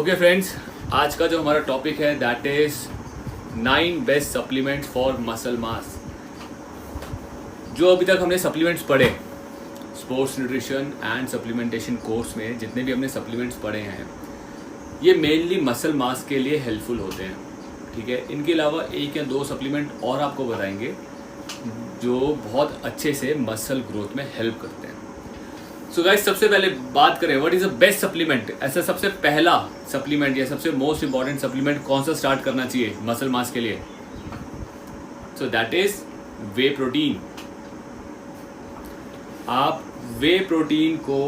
Okay friends, आज का जो हमारा टॉपिक है that is 9 best supplements for muscle मास। जो अभी तक हमने सप्लीमेंट्स पढ़े sports nutrition and supplementation course में, जितने भी हमने सप्लीमेंट्स पढ़े हैं ये मेनली मसल मास के लिए हेल्पफुल होते हैं। ठीक है, इनके अलावा एक या दो सप्लीमेंट और आपको बताएंगे जो बहुत अच्छे से मसल ग्रोथ में हेल्प करते हैं। सो गाइस, सबसे पहले बात करें what is the best supplement. ऐसा सबसे पहला सप्लीमेंट या सबसे मोस्ट इंपॉर्टेंट सप्लीमेंट कौन सा स्टार्ट करना चाहिए मसल मास के लिए? So that is way protein. आप वे प्रोटीन को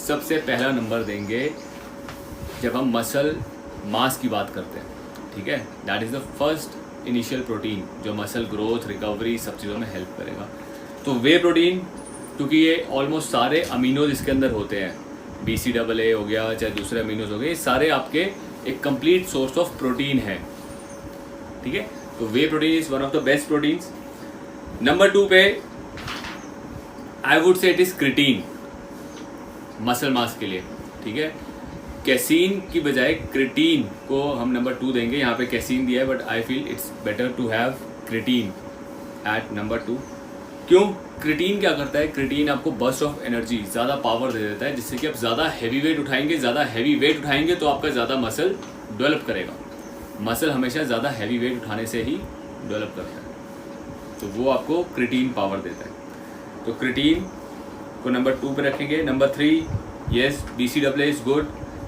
सबसे पहला नंबर देंगे जब हम मसल मास की बात करते हैं। ठीक है, that is the first initial protein जो मसल ग्रोथ, रिकवरी सब चीज़ों में हेल्प करेगा। तो वे प्रोटीन, क्योंकि ये ऑलमोस्ट सारे अमीनोज इसके अंदर होते हैं, BCAA हो गया चाहे दूसरे अमीनोज हो गए, सारे आपके एक कंप्लीट सोर्स ऑफ प्रोटीन है। ठीक है, तो whey protein is one of the best proteins. Number 2 पे I would say it is creatine muscle mass के लिए। ठीक है, कैसीन की बजाय क्रिटीन को हम नंबर 2 देंगे। यहाँ पे कैसीन दिया है but I feel it's better to have creatine at number 2। क्यों? क्रिटीन क्या करता है? क्रिटीन आपको बर्स्ट ऑफ एनर्जी, ज़्यादा पावर दे देता है, जिससे कि आप ज़्यादा हैवी वेट उठाएंगे। ज़्यादा हैवी वेट उठाएंगे तो आपका ज़्यादा मसल डेवलप करेगा। मसल हमेशा ज़्यादा हैवी वेट उठाने से ही डेवलप करता है, तो वो आपको क्रिटीन पावर देता है। तो क्रिटीन को नंबर 2 पे रखेंगे। Number 3, yes, BCAA is good.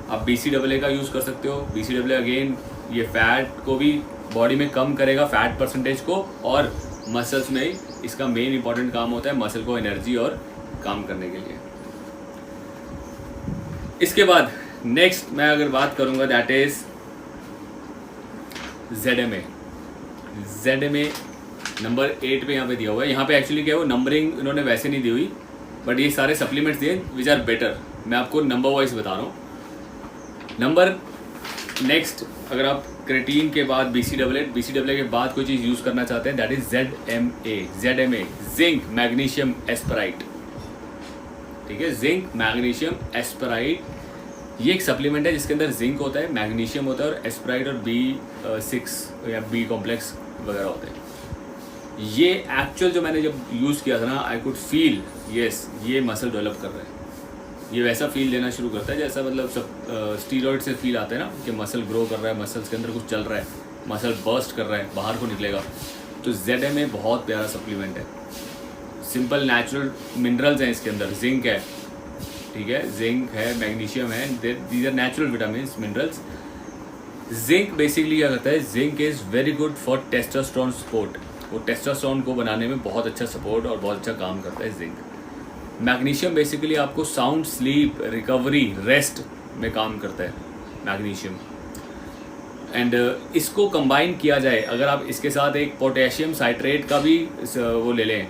आप BCAA का यूज़ कर सकते हो। BCAA अगेन ये फैट को भी बॉडी में कम करेगा, फैट परसेंटेज को, और मसल्स में इसका मेन इंपॉर्टेंट काम होता है मसल को एनर्जी और काम करने के लिए। इसके बाद नेक्स्ट मैं अगर बात करूंगा that is ZMA। ZMA number 8 पे यहाँ पे दिया हुआ है। यहाँ पे एक्चुअली क्या है, वो नंबरिंग इन्होंने वैसे नहीं दी हुई, बट ये सारे सप्लीमेंट्स दिए विच आर बेटर। मैं आपको नंबर वाइज बता रहा हूँ। नंबर नेक्स्ट, अगर आप क्रिटीन के बाद BCAA के बाद कोई चीज़ यूज़ करना चाहते हैं that is ZMA, zinc magnesium Sprite. ठीक है, जिंक मैग्नीशियम एस्पराइट ये एक सप्लीमेंट है जिसके अंदर जिंक होता है, मैग्नीशियम होता है और एस्पराइट और B6 या B कॉम्प्लेक्स वगैरह होते हैं। ये एक्चुअल जो मैंने जब यूज़ किया था ना, आई कुड फील यस ये मसल डेवलप कर रहा है। ये वैसा फील लेना शुरू करता है जैसा मतलब सब स्टीरॉइड से फील आता है ना, कि मसल ग्रो कर रहा है, मसल्स के अंदर कुछ चल रहा है, मसल बर्स्ट कर रहा है, बाहर को निकलेगा। तो ZMA बहुत प्यारा सप्लीमेंट है। सिंपल नेचुरल मिनरल्स हैं इसके अंदर, जिंक है, ठीक है, जिंक है, मैग्नीशियम है, these are natural vitamin minerals. Zinc basically क्या करता है, zinc is very good for testosterone support. वो टेस्टोस्टेरोन को बनाने में बहुत अच्छा सपोर्ट और बहुत अच्छा काम करता है जिंक। मैग्नीशियम बेसिकली आपको साउंड स्लीप, रिकवरी, रेस्ट में काम करता है मैग्नीशियम। एंड इसको कंबाइन किया जाए, अगर आप इसके साथ एक पोटेशियम साइट्रेट का भी वो ले लें,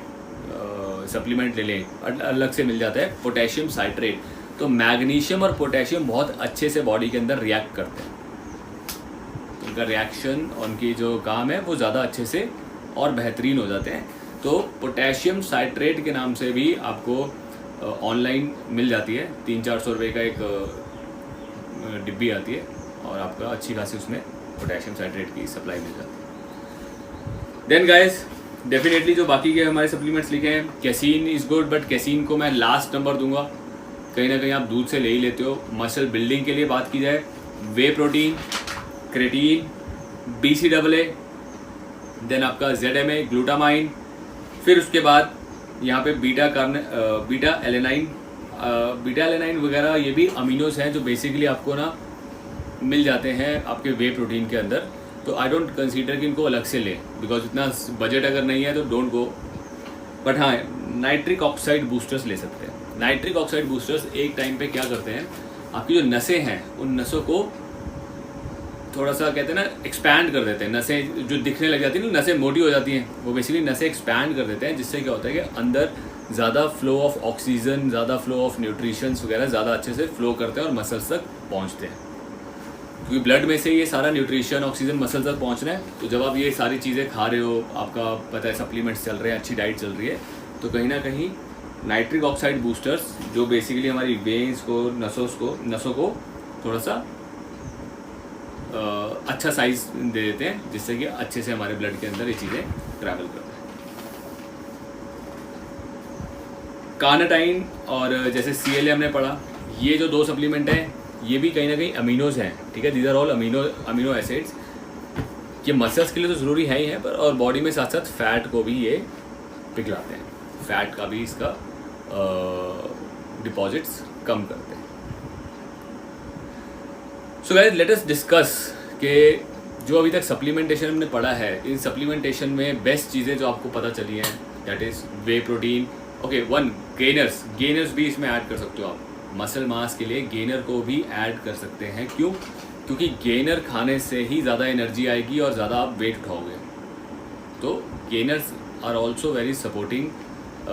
सप्लीमेंट ले लें, अलग से मिल जाता है पोटेशियम साइट्रेट, तो मैग्नीशियम और पोटेशियम बहुत अच्छे से बॉडी के अंदर रिएक्ट करते हैं। उनका रिएक्शन, उनकी जो काम है वो ज़्यादा अच्छे से और बेहतरीन हो जाते हैं। तो पोटेशियम साइट्रेट के नाम से भी आपको ऑनलाइन मिल जाती है, 300-400 रुपये का एक डिब्बी आती है और आपका अच्छी खासी उसमें पोटेशियम साइट्रेट की सप्लाई मिल जाती है। देन गाइस, डेफिनेटली जो बाकी के हमारे सप्लीमेंट्स लिखे हैं, casein is good, but casein को मैं लास्ट नंबर दूंगा। कहीं ना कहीं आप दूध से ले ही लेते हो। मसल बिल्डिंग के लिए बात की जाए, वे प्रोटीन, क्रिटीन, BCAA, देन आपका ZMA, ग्लूटामाइन, फिर उसके बाद यहाँ पे बीटा एलेनाइन वगैरह, ये भी अमीनोज हैं जो बेसिकली आपको ना मिल जाते हैं आपके वे प्रोटीन के अंदर। तो आई डोंट कंसीडर कि इनको अलग से लें, बिकॉज इतना बजट अगर नहीं है तो डोंट गो। बट हाँ, नाइट्रिक ऑक्साइड बूस्टर्स ले सकते हैं। नाइट्रिक ऑक्साइड बूस्टर्स एक टाइम पे क्या करते हैं, आपकी जो नसें हैं उन नसों को थोड़ा सा कहते हैं ना एक्सपैंड कर देते हैं। नसें जो दिखने लग जाती हैं ना, नसें मोटी हो जाती हैं, वो बेसिकली नसें एक्सपैंड कर देते हैं, जिससे क्या होता है कि अंदर ज़्यादा फ्लो ऑफ ऑक्सीजन, ज़्यादा फ्लो ऑफ न्यूट्रिशंस वगैरह ज़्यादा अच्छे से फ्लो करते हैं और मसल्स तक पहुँचते हैं, क्योंकि ब्लड में से ये सारा न्यूट्रिशन, ऑक्सीजन मसल तक पहुँच रहा है। तो जब आप ये सारी चीज़ें खा रहे हो, आपका पता है सप्लीमेंट्स चल रहे हैं, अच्छी डाइट चल रही है, तो कहीं ना कहीं नाइट्रिक ऑक्साइड बूस्टर्स जो बेसिकली हमारी वेन्स को, नसों को थोड़ा सा अच्छा साइज दे देते हैं, जिससे कि अच्छे से हमारे ब्लड के अंदर ये चीज़ें ट्रैवल करते हैं। कार्निटाइन और जैसे CLA हमने पढ़ा, ये जो 2 सप्लीमेंट हैं ये भी कहीं ना कहीं अमीनोज हैं, ठीक है। These are all amino acids. ये मसल्स के लिए तो ज़रूरी है ही है, पर और बॉडी में साथ साथ फैट को भी ये पिघलाते हैं, फैट का भी इसका डिपॉजिट्स कम करते हैं। So guys let us discuss कि जो अभी तक सप्लीमेंटेशन हमने पढ़ा है, इन सप्लीमेंटेशन में बेस्ट चीज़ें जो आपको पता चली हैं, that is way protein. Okay, 1 gainers भी इसमें ऐड कर सकते हो आप। मसल मास के लिए गेनर को भी ऐड कर सकते हैं। क्यों? क्योंकि गेनर खाने से ही ज़्यादा एनर्जी आएगी और ज़्यादा आप वेट उठाओगे। तो gainers are also very supporting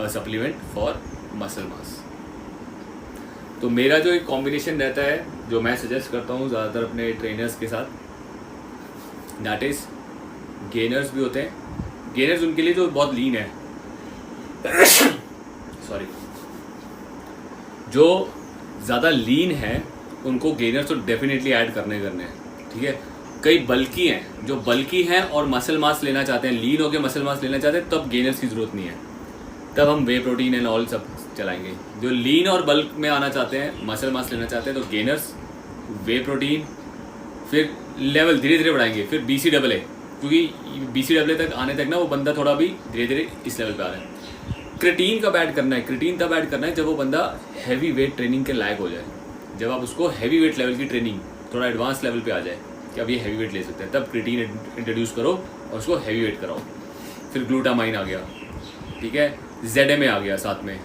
supplement for muscle mass. तो मेरा जो एक कॉम्बिनेशन रहता है, जो मैं सजेस्ट करता हूँ ज़्यादातर अपने ट्रेनर्स के साथ, दैट इज़ गेनर्स भी होते हैं। गेनर्स उनके लिए जो बहुत लीन है सॉरी, जो ज़्यादा लीन है उनको गेनर्स तो डेफिनेटली ऐड करने हैं, ठीक है। कई बल्कि हैं, जो बल्कि हैं और मसल मास लेना चाहते हैं, लीन होकर मसल मास लेना चाहते हैं, तब गेनर्स की ज़रूरत नहीं है, तब हम वे प्रोटीन एंड ऑल सब चलाएंगे। जो लीन और बल्क में आना चाहते हैं, मसल मास लेना चाहते हैं, तो गेनर्स, वे प्रोटीन, फिर लेवल धीरे धीरे बढ़ाएंगे, फिर BCAA, क्योंकि BCAA तक आने तक ना वो बंदा थोड़ा भी धीरे धीरे इस लेवल पे आ रहा है। क्रिटीन कब ऐड करना है? क्रिटीन तब ऐड करना है जब वो बंदा हैवी वेट ट्रेनिंग के लायक हो जाए, जब आप उसको हैवी वेट लेवल की ट्रेनिंग थोड़ा एडवांस लेवल पे आ जाए कि अब ये हैवी वेट ले सकते हैं, तब क्रिटीन इंट्रोड्यूस करो और उसको हैवी वेट कराओ। फिर ग्लूटामाइन आ गया, ठीक है, ZMA आ गया साथ में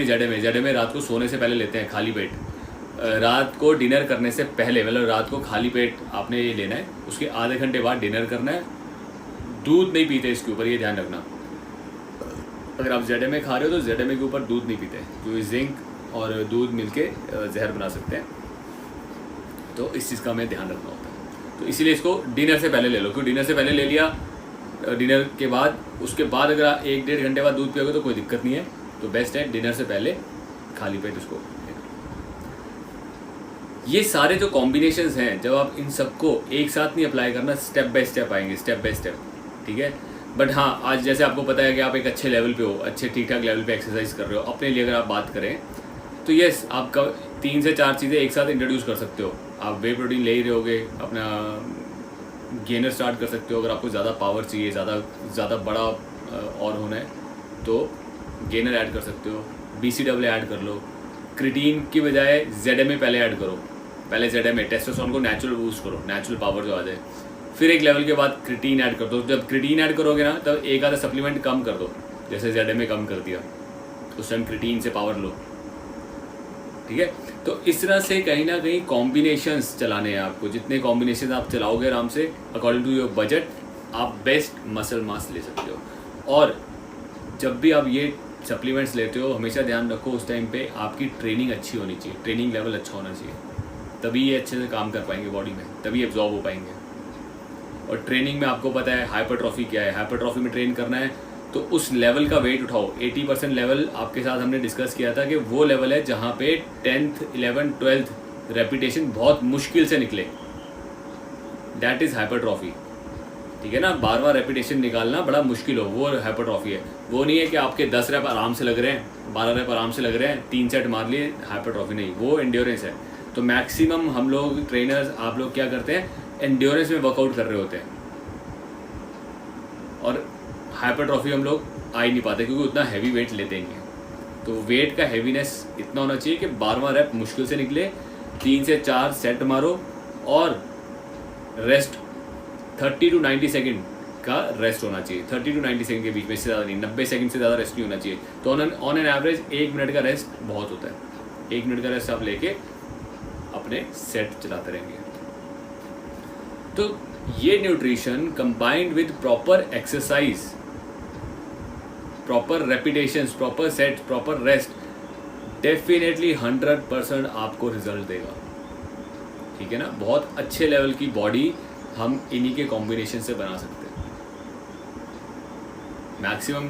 ZMA रात को सोने से पहले लेते हैं, खाली पेट। रात को डिनर करने से पहले, मतलब रात को खाली पेट आपने ये लेना है, उसके आधे घंटे बाद डिनर करना है। दूध नहीं पीते, इसके ऊपर ये ध्यान रखना। अगर आप ZMA खा रहे हो तो ZMA के ऊपर दूध नहीं पीते, क्योंकि जिंक और दूध मिलके जहर बना सकते हैं, तो इस चीज़ का हमें ध्यान रखना होता है। तो इसीलिए इसको डिनर से पहले ले लो, क्योंकि डिनर से पहले ले लिया, डिनर के बाद, उसके बाद अगर आप 1-1.5 घंटे बाद दूध पियोगे तो कोई दिक्कत नहीं है। तो बेस्ट है डिनर से पहले खाली पेट उसको। ये सारे जो कॉम्बिनेशंस हैं, जब आप इन सबको एक साथ नहीं अप्लाई करना, स्टेप बाय स्टेप आएंगे, स्टेप बाय स्टेप, ठीक है। बट हाँ, आज जैसे आपको पता है कि आप एक अच्छे लेवल पे हो, अच्छे ठीक ठाक लेवल पे एक्सरसाइज कर रहे हो, अपने लिए अगर आप बात करें तो यस, आप 3 से 4 चीज़ें एक साथ इंट्रोड्यूस कर सकते हो। आप वे प्रोटीन ले ही रहे होगे, अपना गेनर स्टार्ट कर सकते हो। अगर आपको ज़्यादा पावर चाहिए, ज़्यादा बड़ा और होना है, तो गेनर ऐड कर सकते हो, BCAA ऐड कर लो। क्रिटीन की बजाय ZMA पहले ऐड करो, पहले ZMA, टेस्टोस्टेरोन को नेचुरल बूस्ट करो, नेचुरल पावर जो आ जाए। फिर एक लेवल के बाद क्रिटीन ऐड कर दो। जब क्रिटीन ऐड करोगे ना, तब एक आधा सप्लीमेंट कम कर दो, जैसे ZMA कम कर दिया, उस टाइम क्रिटीन से पावर लो, ठीक है। तो इस तरह से कहीं ना कहीं कॉम्बिनेशंस चलाने हैं आपको। जितने कॉम्बिनेशन आप चलाओगे आराम से, अकॉर्डिंग टू योर बजट, आप बेस्ट मसल मास ले सकते हो। और जब भी आप ये सप्लीमेंट्स लेते हो, हमेशा ध्यान रखो उस टाइम पे आपकी ट्रेनिंग अच्छी होनी चाहिए, ट्रेनिंग लेवल अच्छा होना चाहिए, तभी ये अच्छे से काम कर पाएंगे बॉडी में, तभी एब्जॉर्ब हो पाएंगे। और ट्रेनिंग में आपको पता है हाइपरट्रॉफी क्या है, हाइपरट्रॉफी में ट्रेन करना है तो उस लेवल का वेट उठाओ। 80% लेवल आपके साथ हमने डिस्कस किया था कि वो लेवल है जहाँ पे 10th, 11th, 12th रेपिटेशन बहुत मुश्किल से निकले, दैट इज़ हाइपरट्रॉफी, ठीक है ना। 12वां रेपिटेशन निकालना बड़ा मुश्किल हो, वो हाइपरट्रॉफी है। वो नहीं है कि आपके 10 रैप आराम से लग रहे हैं, 12 रैप आराम से लग रहे हैं, 3 सेट मार लिए, हाइपरट्रॉफी नहीं, वो एंड्योरेंस है। तो मैक्सिमम हम लोग ट्रेनर्स, आप लोग क्या करते हैं, एंड्योरेंस में वर्कआउट कर रहे होते हैं, और हाइपरट्रॉफी हम लोग आ ही नहीं पाते, क्योंकि उतना हैवी वेट लेते नहीं हैं। तो वेट का हैवीनेस इतना होना चाहिए कि 12वां रैप मुश्किल से निकले, 3 से 4 सेट मारो, और रेस्ट 30 to 90 सेकेंड का रेस्ट होना चाहिए, 30 to 90 सेकेंड के बीच में, इससे ज़्यादा नहीं, 90 सेकेंड से ज़्यादा रेस्ट नहीं होना चाहिए। तो ऑन एन एवरेज 1 मिनट का रेस्ट बहुत होता है। 1 मिनट का रेस्ट आप लेके अपने सेट चलाते रहेंगे। तो ये nutrition combined with proper exercise, proper repetitions, proper set, proper rest, definitely 100% आपको रिजल्ट देगा, ठीक है ना। बहुत अच्छे लेवल की बॉडी हम इन्हीं के कॉम्बिनेशन से बना सकते हैं। मैक्सिमम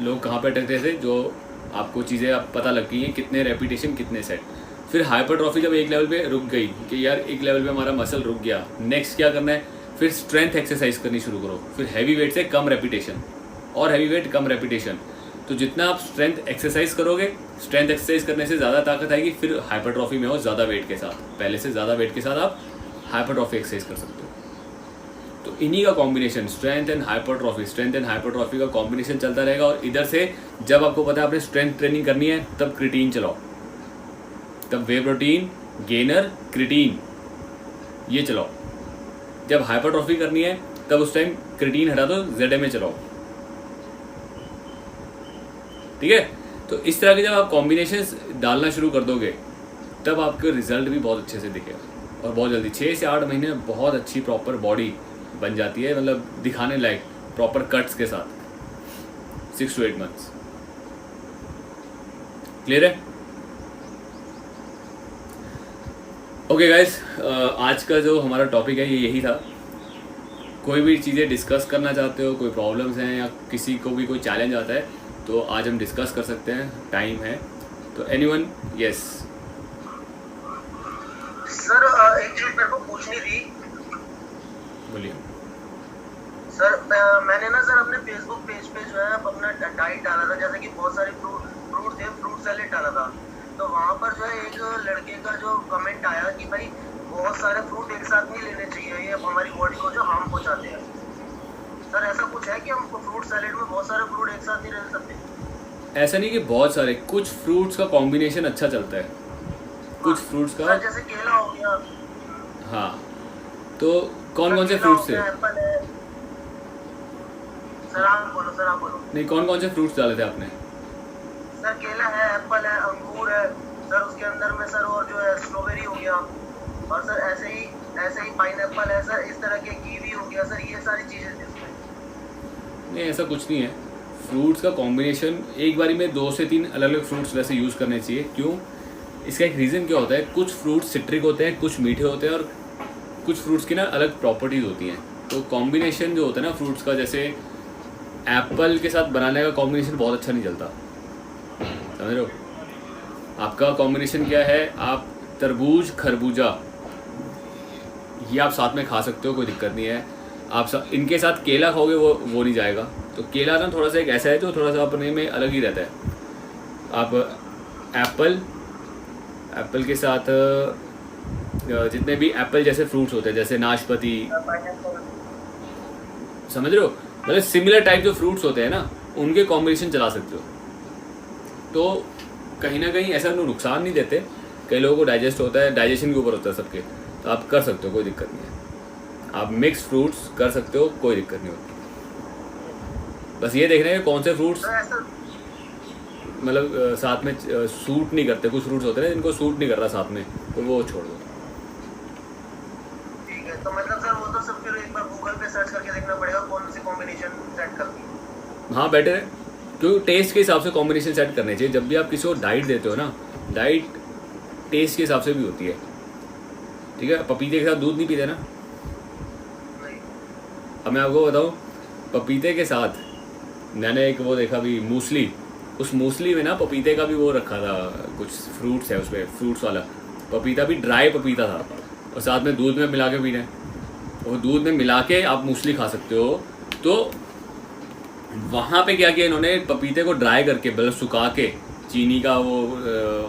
लोग कहाँ पे अटकते थे, जो आपको चीज़ें अब पता लग गई हैं, कितने रेपिटेशन कितने सेट। फिर हाइपरट्रॉफी जब एक लेवल पे रुक गई कि यार एक लेवल पे हमारा मसल रुक गया, नेक्स्ट क्या करना है, फिर स्ट्रेंथ एक्सरसाइज करनी शुरू करो, फिर हैवी वेट से कम रेपिटेशन और हैवी वेट कम रेपिटेशन। तो जितना आप स्ट्रेंथ एक्सरसाइज करोगे, स्ट्रेंथ एक्सरसाइज करने से ज़्यादा ताकत आएगी, फिर हाइपरट्रॉफी में हो ज़्यादा वेट के साथ, पहले से ज़्यादा वेट के साथ आप हाइपरट्रॉफी एक्सरसाइज कर सकते हो। तो इन्हीं का कॉम्बिनेशन स्ट्रेंथ एंड हाइपरट्रॉफी का कॉम्बिनेशन चलता रहेगा। और इधर से जब आपको पता है आपने स्ट्रेंथ ट्रेनिंग करनी है तब क्रिटीन चलाओ, तब वे प्रोटीन गेनर क्रिटीन ये चलाओ। जब हाइपरट्रॉफी करनी है तब उस टाइम क्रिटीन हटा दो, ZMA चलाओ, ठीक है। तो इस तरह के जब आप कॉम्बिनेशंस डालना शुरू कर दोगे तब आपके रिजल्ट भी बहुत अच्छे से दिखेगा और बहुत जल्दी 6 से 8 महीने में बहुत अच्छी प्रॉपर बॉडी बन जाती है, मतलब दिखाने लायक प्रॉपर कट्स के साथ 6 to 8 months। क्लियर है? ओके गाइस, आज का जो हमारा टॉपिक है ये यही था। कोई भी चीज़ें डिस्कस करना चाहते हो, कोई प्रॉब्लम्स हैं या किसी को भी कोई चैलेंज आता है तो आज हम डिस्कस कर सकते हैं, टाइम है तो। एनीवन? यस सर, एक चीज मेरे को पूछनी थी। बोलिए सर, मैंने ना सर अपने फेसबुक पेज पे जो है अपना डाइट डाला था, जैसे कि बहुत सारे फ्रूट थे, फ्रूट सैलेड डाला था। तो वहाँ पर जो है एक लड़के का जो कमेंट आया कि भाई बहुत सारे फ्रूट एक साथ नहीं लेने चाहिए, ये हमारी बॉडी को जो हार्म पहुँचाते हैं। सर ऐसा कुछ है कि हम फ्रूट सैलेड में बहुत सारे फ्रूट एक साथ नहीं ले सकते? ऐसा नहीं कि बहुत सारे, कुछ फ्रूट्स का कॉम्बिनेशन अच्छा चलता है, कुछ फ्रूट्स का। जैसे केला हो गया। हाँ, तो कौन कौन से फ्रूट्स थे? एप्पल है। सर आप बोलो। नहीं, कौन कौन से फ्रूट्स डाले थे आपने? सर केला है, एप्पल है, अंगूर है सर, उसके अंदर में सर और जो है स्ट्रॉबेरी हो गया, और सर ऐसे ही पाइनएप्पल है सर, इस तरह के कीवी हो गया सर, ये सारी चीज़ें थी उसमें। नहीं, ऐसा कुछ नहीं है। फ्रूट्स का कॉम्बिनेशन एक बारी में 2 से 3 अलग अलग फ्रूट्स वैसे यूज़ करने चाहिए। क्यों? इसका एक रीज़न क्या होता है, कुछ फ्रूट्स सिट्रिक होते हैं, कुछ मीठे होते हैं और कुछ फ्रूट्स की ना अलग प्रॉपर्टीज़ होती हैं। तो कॉम्बिनेशन जो होता है ना फ्रूट्स का, जैसे एप्पल के साथ बनाने का कॉम्बिनेशन बहुत अच्छा नहीं चलता, समझ रहे हो? आपका कॉम्बिनेशन क्या है, आप तरबूज खरबूजा ये आप साथ में खा सकते हो, कोई दिक्कत नहीं है। आप इनके साथ केला खाओगे वो नहीं जाएगा। तो केला ना थोड़ा सा एक ऐसा है जो थोड़ा सा अपने में अलग ही रहता है। आप एप्पल के साथ जितने भी एप्पल जैसे फ्रूट्स होते हैं, जैसे नाशपाती, समझ रहे हो, मतलब सिमिलर टाइप जो फ्रूट्स होते हैं ना उनके कॉम्बिनेशन चला सकते हो। तो कहीं ना कहीं ऐसा नुकसान नहीं देते। कई लोगों को डाइजेस्ट होता है, डाइजेशन के ऊपर होता है सबके, तो आप कर सकते हो, कोई दिक्कत नहीं है। आप मिक्स फ्रूट्स कर सकते हो, कोई दिक्कत नहीं होती। बस ये देखना है कि कौन से फ्रूट्स मतलब साथ में सूट नहीं करते। कुछ फ्रूट्स होते हैं जिनको सूट नहीं कर रहा साथ में, तो वो छोड़ दो। ठीक है, तो मतलब सर वो तो सब फिर एक बार गूगल पे सर्च करके देखना पड़ेगा कौन सी कॉम्बिनेशन सेट करनी है। हाँ, बेटर है, क्योंकि टेस्ट के हिसाब से कॉम्बिनेशन सेट करने चाहिए। जब भी आप किसी को डाइट देते हो ना, डाइट टेस्ट के हिसाब से भी होती है, ठीक है। पपीते के साथ दूध नहीं पीते ना। अब मैं आपको बताऊँ, पपीते के साथ मैंने एक वो देखा भी मूसली, उस मूसली में ना पपीते का भी वो रखा था, कुछ फ्रूट्स है उसमें, फ्रूट्स वाला पपीता भी, ड्राई पपीता था, और साथ में दूध में मिला के पीना है। वो दूध में मिला के आप मूसली खा सकते हो। तो वहाँ पे क्या किया इन्होंने, पपीते को ड्राई करके मतलब सुखा के चीनी का वो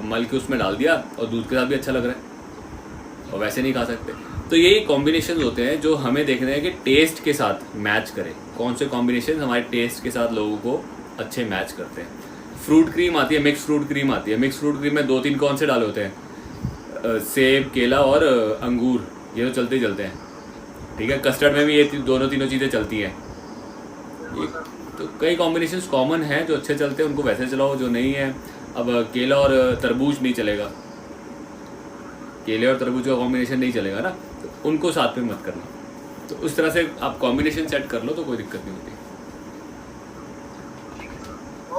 मल के उसमें डाल दिया, और दूध के साथ भी अच्छा लग रहा है, और वैसे नहीं खा सकते। तो यही कॉम्बिनेशन होते हैं जो हमें देखना है कि टेस्ट के साथ मैच करें, कौन से कॉम्बिनेशन हमारे टेस्ट के साथ लोगों को अच्छे मैच करते हैं। फ्रूट क्रीम आती है, मिक्स फ्रूट क्रीम आती है। मिक्स फ्रूट क्रीम में 2-3 कौन से डाले होते हैं, सेब, केला और अंगूर, ये तो चलते ही चलते हैं, ठीक है। कस्टर्ड में भी ये दोनों तीनों चीज़ें चलती हैं। ये तो कई कॉम्बिनेशंस कॉमन हैं जो अच्छे चलते हैं, उनको वैसे चलाओ। जो नहीं है, अब केला और तरबूज नहीं चलेगा, केले और तरबूज का कॉम्बिनेशन नहीं चलेगा ना, तो उनको साथ में मत करना। तो उस तरह से आप कॉम्बिनेशन सेट कर लो तो कोई दिक्कत नहीं होती।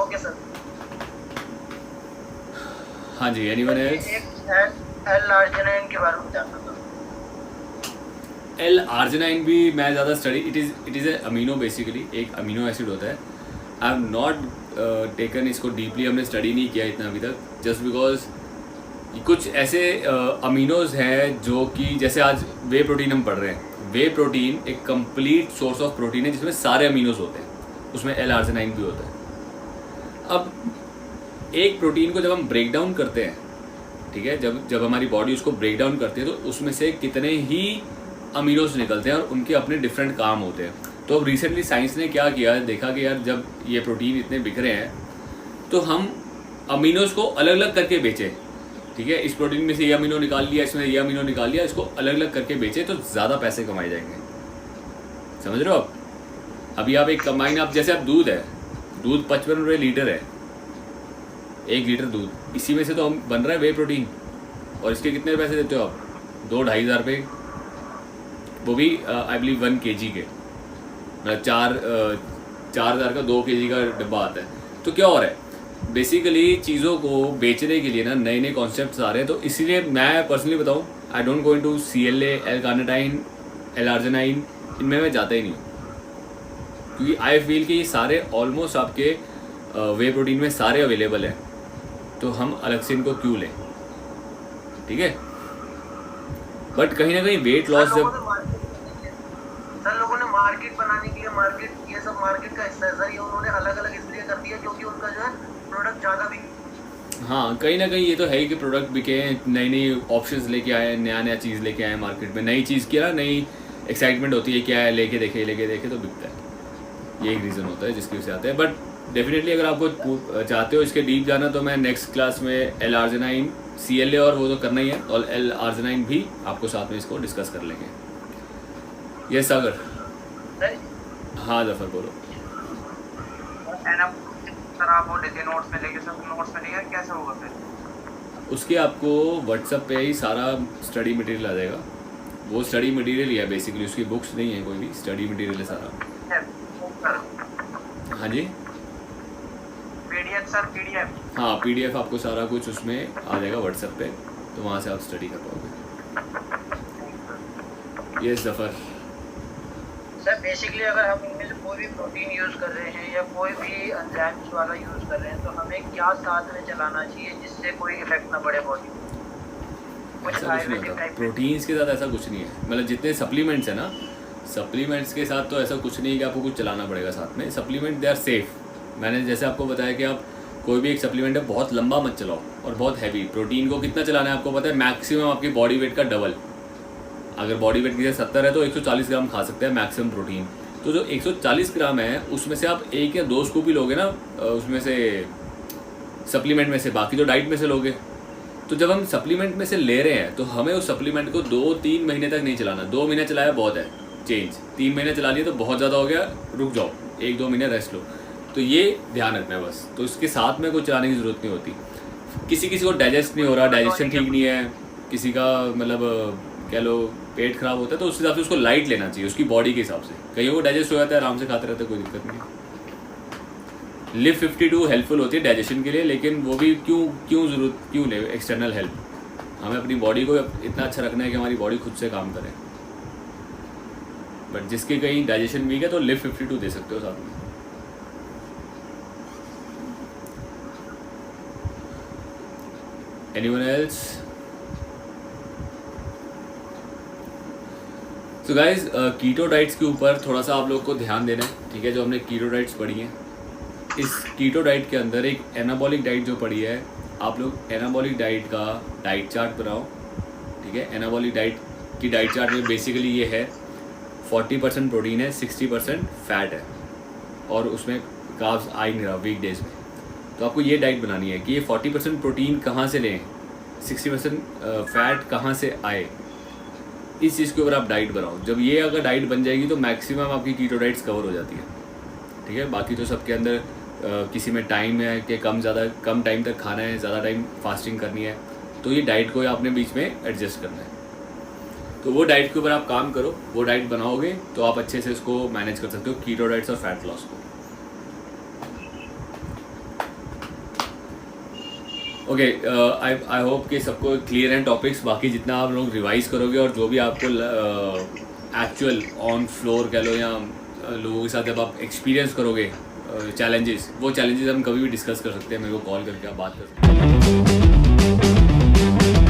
Okay sir. हाँ जी, एनीवन एल्स? L-arginine के बारे में जानना था। L-arginine भी मैं ज़्यादा study, it is a amino, basically एक अमीनो एसिड होता है। आई हैव नॉट टेकन इसको डीपली, हमने स्टडी नहीं किया इतना अभी तक, जस्ट बिकॉज कुछ ऐसे अमीनोज हैं जो कि जैसे आज वे प्रोटीन हम पढ़ रहे हैं, वे प्रोटीन एक कंप्लीट सोर्स ऑफ प्रोटीन है जिसमें सारे अमीनोज होते हैं, उसमें L-आर्जिनाइन भी होता है। अब एक प्रोटीन को जब हम ब्रेक डाउन करते हैं, ठीक है, जब हमारी बॉडी उसको ब्रेक डाउन करती है तो उसमें से कितने ही अमीनोज निकलते हैं और उनके अपने डिफरेंट काम होते हैं। तो अब रिसेंटली साइंस ने क्या किया, देखा कि यार जब ये प्रोटीन इतने बिखरे हैं तो हम अमीनोज को अलग अलग करके बेचें, ठीक है, इस प्रोटीन में से ये अमीनो निकाल लिया, इसमें ये अमीनो निकाल लिया, इसको अलग अलग करके बेचें तो ज़्यादा पैसे कमाए जाएंगे। समझ रहे हो आप? अभी आप एक कंबाइन, आप जैसे आप दूध है, दूध 55 रुपये लीटर है, 1 लीटर दूध, इसी में से तो हम बन रहा है वे प्रोटीन, और इसके कितने पैसे देते हो आप? 2-2.5 हज़ार रुपये, वो भी आई बिलीव 1 kg के, मतलब 4,000 का 2 kg का डब्बा आता है। तो क्या हो रहा है, बेसिकली चीज़ों को बेचने के लिए ना नए नए कॉन्सेप्ट्स आ रहे हैं। तो इसीलिए मैं पर्सनली बताऊँ, I don't go into CLA, L carnitine, L arginine, इनमें मैं जाता ही नहीं हूँ, क्योंकि आई फील कि ये सारे ऑलमोस्ट आपके वे प्रोटीन में सारे अवेलेबल हैं, तो हम अलग से इनको क्यों लें, ठीक है। बट कहीं ना कहीं वेट लॉस जब सर लोगों ने मार्केट बनाने के लिए, मार्केट, ये सब मार्केट का हिस्सा है सर, ये उन्होंने अलग अलग इसलिए कर दिया क्योंकि उनका जो है प्रोडक्ट ज़्यादा भी, हाँ कहीं ना कहीं ये तो है ही कि प्रोडक्ट बिके, नई नई ऑप्शंस लेके आए, नया नया चीज़ लेके आए मार्केट में, नई चीज़ की ना नई एक्साइटमेंट होती है, क्या है लेके देखे तो बिकता है। ये एक रीज़न होता है जिसकी वजह से आते हैं। बट डेफिनेटली अगर आपको चाहते हो इसके डीप जाना तो मैं नेक्स्ट क्लास में L-आर्जिनाइन, CLA और वो तो करना ही है, और L-आर्जिनाइन भी आपको साथ में इसको डिस्कस कर लेंगे। ये सागर, हाँ जफर बोलो। सर आप वो लेते नोट्स में लेके, सब नोट्स में लेके कैसे होगा फिर? उसके आपको व्हाट्सएप पे ही सारा स्टडी मटेरियल आ जाएगा, वो स्टडी मटेरियल ही है बेसिकली, उसकी बुक्स नहीं है कोई भी, स्टडी मटेरियल है सारा। हाँ जी, PDF सर, PDF, हाँ PDF आपको सारा कुछ उसमें आ जाएगा व्हाट्सएप पे, तो वहाँ से आप स्टडी कर पाओगे। ये जफर सर बेसिकली अगर हम इनमें से कोई भी प्रोटीन यूज़ कर रहे हैं या कोई भी एंजाइम्स वाला यूज़ कर रहे हैं तो हमें क्या साथ में चलाना चाहिए जिससे कोई इफेक्ट ना पड़े बॉडी को? ऐसा कुछ नहीं होता प्रोटीन्स के साथ, ऐसा कुछ नहीं है। मतलब जितने सप्लीमेंट्स है ना, सप्लीमेंट्स के साथ तो ऐसा कुछ नहीं है कि आपको कुछ चलाना पड़ेगा साथ में। Supplement they are safe. मैंने जैसे आपको बताया कि आप कोई भी एक सप्लीमेंट है बहुत लंबा मत चलाओ और बहुत हैवी। प्रोटीन को कितना चलाना है आपको पता है, मैक्सिमम आपकी बॉडी वेट का डबल। अगर बॉडी वेट की 70 है तो 140 ग्राम खा सकते हैं मैक्सिमम प्रोटीन। तो जो 140 ग्राम है उसमें से आप 1 या 2 स्कूप ही लोगे ना उसमें से, सप्लीमेंट में से, बाकी तो डाइट में से लोगे। तो जब हम सप्लीमेंट में से ले रहे हैं तो हमें उस सप्लीमेंट को 2-3 महीने तक नहीं चलाना। 2 महीने चलाया बहुत है चेंज, 3 महीने चला लिए तो बहुत ज़्यादा हो गया, रुक जाओ 1-2 महीने रेस्ट लो। तो ये ध्यान रखना है बस। तो इसके साथ में कुछ चलाने की ज़रूरत नहीं होती। किसी किसी को डाइजेस्ट नहीं हो रहा, डाइजेशन ठीक नहीं है, किसी का मतलब कह लो पेट खराब होता है, तो उस हिसाब से उसको लाइट लेना चाहिए उसकी बॉडी के हिसाब से। कईयों को डाइजेस्ट हो जाता है, आराम से खाते रहते, कोई दिक्कत नहीं। लिव 52 हेल्पफुल होती है डाइजेशन के लिए, लेकिन वो भी क्यों ले एक्सटर्नल हेल्प। हमें अपनी बॉडी को इतना अच्छा रखना है कि हमारी बॉडी खुद से काम करे। बट जिसके कहीं डाइजेशन वीक है तो लिव 52 दे सकते हो साथ में। Anyone else? तो गाइज कीटो डाइट्स के ऊपर थोड़ा सा आप लोग को ध्यान देना है, ठीक है। जो हमने कीटो डाइट्स पढ़ी हैं, इस कीटो डाइट के अंदर एक एनाबॉलिक डाइट जो पढ़ी है, आप लोग एनाबॉलिक डाइट का डाइट चार्ट बनाओ, ठीक है। एनाबॉलिक डाइट की डाइट चार्ट में बेसिकली ये है 40% प्रोटीन है, 60% फैट है, और उसमें कार्ब्स आ ही नहीं रहा वीक डेज में। तो आपको ये डाइट बनानी है कि ये 40% प्रोटीन कहाँ से लें, 60% फैट कहाँ से आए, इस चीज़ के ऊपर आप डाइट बनाओ। जब ये अगर डाइट बन जाएगी तो मैक्सिमम आपकी कीटो डाइट्स कवर हो जाती है, ठीक है। बाकी तो सबके अंदर किसी में टाइम है कि कम टाइम तक खाना है, ज़्यादा टाइम फास्टिंग करनी है, तो ये डाइट को आपने बीच में एडजस्ट करना है। तो वो डाइट के ऊपर आप काम करो, वो डाइट बनाओगे तो आप अच्छे से इसको मैनेज कर सकते हो, कीटो डाइट्स और फैट लॉस को। ओके, आई होप कि सबको क्लियर हैं टॉपिक्स। बाकी जितना आप लोग रिवाइज करोगे और जो भी आपको एक्चुअल ऑन फ्लोर कह लो या लोगों के साथ जब आप एक्सपीरियंस करोगे चैलेंजेस, वो चैलेंजेस हम कभी भी डिस्कस कर सकते हैं, मेरे को कॉल करके आप बात कर सकते हैं। है।